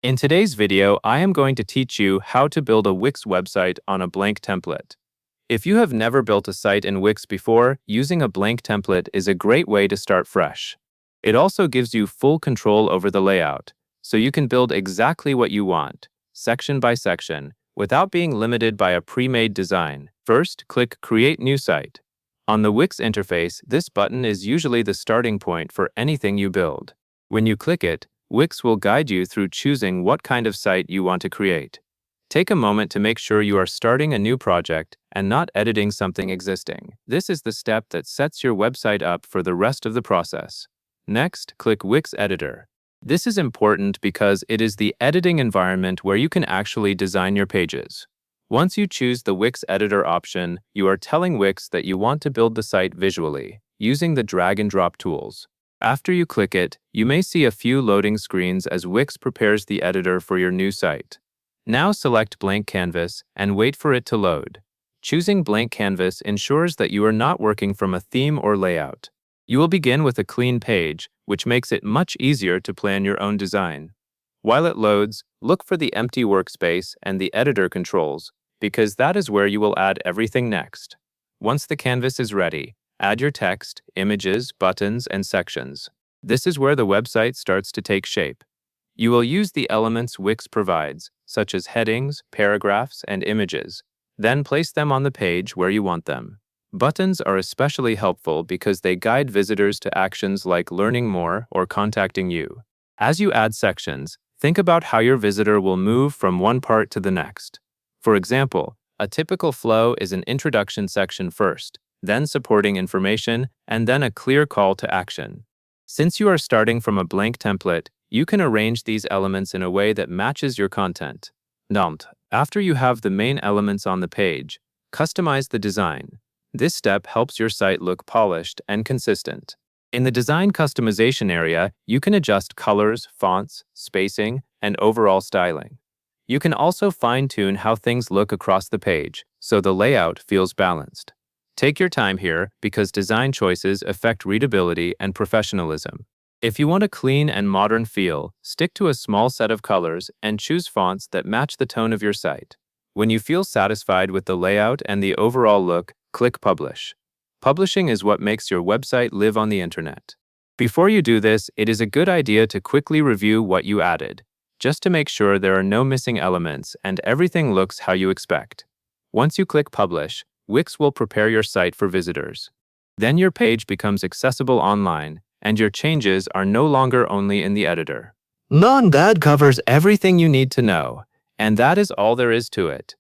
In today's video, I am going to teach you how to build a Wix website on a blank template. If you have never built a site in Wix before, using a blank template is a great way to start fresh. It also gives you full control over the layout, so you can build exactly what you want, section by section, without being limited by a pre-made design. First, click Create New Site. On the Wix interface, this button is usually the starting point for anything you build. When you click it, Wix will guide you through choosing what kind of site you want to create. Take a moment to make sure you are starting a new project and not editing something existing. This is the step that sets your website up for the rest of the process. Next, click Wix Editor. This is important because it is the editing environment where you can actually design your pages. Once you choose the Wix Editor option, you are telling Wix that you want to build the site visually, using the drag and drop tools. After you click it, you may see a few loading screens as Wix prepares the editor for your new site. Now select Blank Canvas and wait for it to load. Choosing Blank Canvas ensures that you are not working from a theme or layout. You will begin with a clean page, which makes it much easier to plan your own design. While it loads, look for the empty workspace and the editor controls, because that is where you will add everything next. Once the canvas is ready, add your text, images, buttons, and sections. This is where the website starts to take shape. You will use the elements Wix provides, such as headings, paragraphs, and images. Then place them on the page where you want them. Buttons are especially helpful because they guide visitors to actions like learning more or contacting you. As you add sections, think about how your visitor will move from one part to the next. For example, a typical flow is an introduction section first, then supporting information, and then a clear call to action. Since you are starting from a blank template, you can arrange these elements in a way that matches your content. After you have the main elements on the page, customize the design. This step helps your site look polished and consistent. In the design customization area, you can adjust colors, fonts, spacing, and overall styling. You can also fine-tune how things look across the page, so the layout feels balanced. Take your time here because design choices affect readability and professionalism. If you want a clean and modern feel, stick to a small set of colors and choose fonts that match the tone of your site. When you feel satisfied with the layout and the overall look, click Publish. Publishing is what makes your website live on the internet. Before you do this, it is a good idea to quickly review what you added, just to make sure there are no missing elements and everything looks how you expect. Once you click Publish, Wix will prepare your site for visitors. Then your page becomes accessible online, and your changes are no longer only in the editor. That covers everything you need to know, and that is all there is to it.